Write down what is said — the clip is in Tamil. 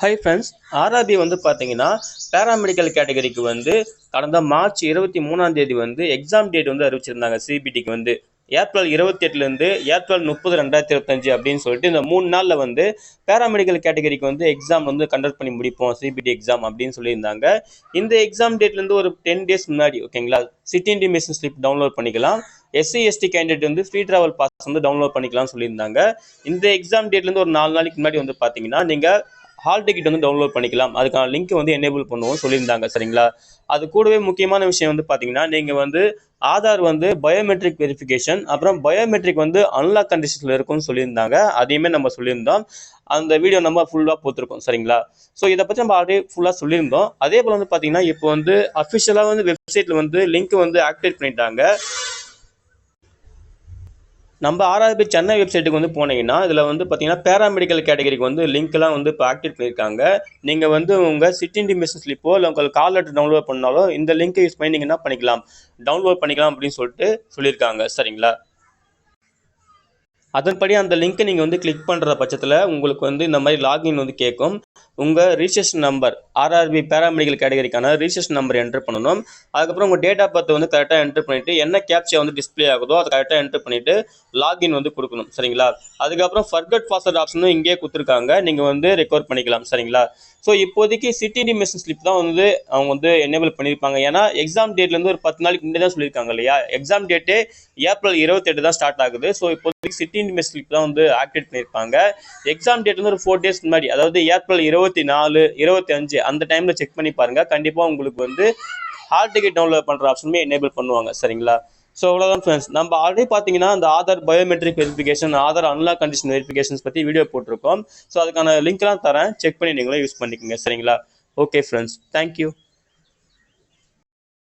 ஹை ஃப்ரெண்ட்ஸ், ஆர்ஆர்பி வந்து பார்த்தீங்கன்னா பேராமெடிக்கல் கேட்டகரிக்கு வந்து கடந்த மார்ச் 23ஆம் தேதி வந்து எக்ஸாம் டேட் வந்து அறிவிச்சிருந்தாங்க. சிபிடிக்கு வந்து ஏப்ரல் 28லேருந்து ஏப்ரல் 30 2025 அப்படின்னு சொல்லிட்டு இந்த 3 நாளில் வந்து பேராமெடிக்கல் கேட்டகரிக்கு வந்து எக்ஸாம் வந்து கண்டக்ட் பண்ணி முடிப்போம், சிபிடி எக்ஸாம் அப்படின்னு சொல்லியிருந்தாங்க. இந்த எக்ஸாம் டேட்லேருந்து ஒரு 10 டேஸ் முன்னாடி ஓகேங்களா, சிட்டி இன்டிமேஷன் ஸ்லிப் டவுன்லோட் பண்ணிக்கலாம். எஸ்சி எஸ்டி கேண்டிடேட் வந்து ஃப்ரீ ட்ராவல் பாஸ் வந்து டவுன்லோட் பண்ணிக்கலாம்னு சொல்லியிருந்தாங்க. இந்த எக்ஸாம் டேட்லேருந்து ஒரு 4 நாளைக்கு முன்னாடி வந்து பார்த்தீங்கன்னா நீங்கள் ஹால் டிக்கெட் வந்து டவுன்லோட் பண்ணிக்கலாம். அதுக்கான லிங்க் வந்து எனேபிள் பண்ணுவோம் சொல்லியிருந்தாங்க. சரிங்களா, அது கூடவே முக்கியமான விஷயம் வந்து பார்த்தீங்கன்னா நீங்கள் வந்து ஆதார் வந்து பயோமெட்ரிக் வெரிஃபிகேஷன், அப்புறம் பயோமெட்ரிக் வந்து அன்லாக் கண்டிஷனில் இருக்கும்னு சொல்லியிருந்தாங்க. அதையுமே நம்ம சொல்லியிருந்தோம். அந்த வீடியோ நம்ம ஃபுல்லாக போட்டிருக்கோம். சரிங்களா, ஸோ இதை பற்றி நம்ம ஆல்ரெடி ஃபுல்லாக சொல்லியிருந்தோம். அதே போல் வந்து பார்த்தீங்கன்னா இப்போ வந்து அஃபிஷியலாக வந்து வெப்சைட்டில் வந்து லிங்க் வந்து ஆக்டிவேட் பண்ணிட்டாங்க. நம்ம ஆர்ஆர்பி சென்னை வெப்சைட்டுக்கு வந்து போனீங்கன்னா இதில் வந்து பார்த்தீங்கன்னா பேராமெடிக்கல் கேட்டகரிக்கு வந்து லிங்க்லாம் வந்து இப்போ ஆக்டிவேட் பண்ணியிருக்காங்க. நீங்கள் வந்து உங்கள் சிட்டி இன்டிமேஷன் ஸ்லிப்போ இல்லை உங்கள் கால் லெட்டர் டவுன்லோட் பண்ணாலும் இந்த லிங்க்கை யூஸ் பண்ணி நீங்கள் என்ன பண்ணிக்கலாம், டவுன்லோட் பண்ணிக்கலாம் அப்படின்னு சொல்லிட்டு சொல்லியிருக்காங்க. சரிங்களா, அதன்படி அந்த லிங்க்கை நீங்கள் வந்து கிளிக் பண்ணுற பட்சத்தில் உங்களுக்கு வந்து இந்த மாதிரி லாகின் வந்து கேட்கும். உங்கள் ரிஜிஸ்ட்ரேஷன் நம்பர், ஆர்ஆர்பி பேராமெடிக்கல் கேட்டகரிக்கான ரிஜிஸ்ட்ரேஷன் நம்பர் என்டர் பண்ணணும். அதுக்கப்புறம் உங்கள் டேட் ஆஃப் பர்த் வந்து கரெக்டாக என்டர் பண்ணிவிட்டு என்ன கேப்ச்சா வந்து டிஸ்பிளே ஆகுதோ அதை கரெக்டாக என்டர் பண்ணிவிட்டு லாகின் வந்து கொடுக்கணும். சரிங்களா, அதுக்கப்புறம் ஃபர்கட் பாஸ்வேர்ட் ஆப்ஷனும் இங்கே கொடுத்துருக்காங்க, நீங்கள் வந்து ரெக்கவர் பண்ணிக்கலாம். சரிங்களா, ஸோ இப்போதைக்கு சிட்டி இன்டிமேஷன் ஸ்லிப் தான் வந்து அவங்க வந்து எனேபிள் பண்ணியிருப்பாங்க. ஏன்னா எக்ஸாம் டேட்லேருந்து ஒரு 10 நாளைக்கு முன்னாடி தான் சொல்லியிருக்காங்க இல்லையா. எக்ஸாம் டேட்டே ஏப்ரல் 28 தான் ஸ்டார்ட் ஆகுது. ஸோ இப்போதைக்கு சிட்டி இன்டிமேஷன் ஸ்லிப் தான் வந்து ஆக்டிவேட் பண்ணியிருப்பாங்க. எக்ஸாம் டேட் வந்து ஒரு 4 டேஸ் முன்னாடி, அதாவது ஏப்ரல் 24 25 அந்த டைமில் செக் பண்ணி பாருங்கள். கண்டிப்பாக உங்களுக்கு வந்து ஹால் டிக்கெட் டவுன்லோட் பண்ணுற ஆப்ஷனுமே எனேபிள் பண்ணுவாங்க. சரிங்களா, ஸோ அவ்வளோதான் ஃப்ரெண்ட்ஸ். நம்ம ஆல்ரெடி பார்த்தீங்கன்னா அந்த Aadhaar biometric verification, Aadhaar unlock condition verifications பற்றி வீடியோ போட்டிருக்கோம். ஸோ அதுக்கான லிங்க்லாம் தரேன், செக் பண்ணி நீங்களும் யூஸ் பண்ணிக்கோங்க. சரிங்களா, ஓகே ஃப்ரெண்ட்ஸ், தேங்க்யூ.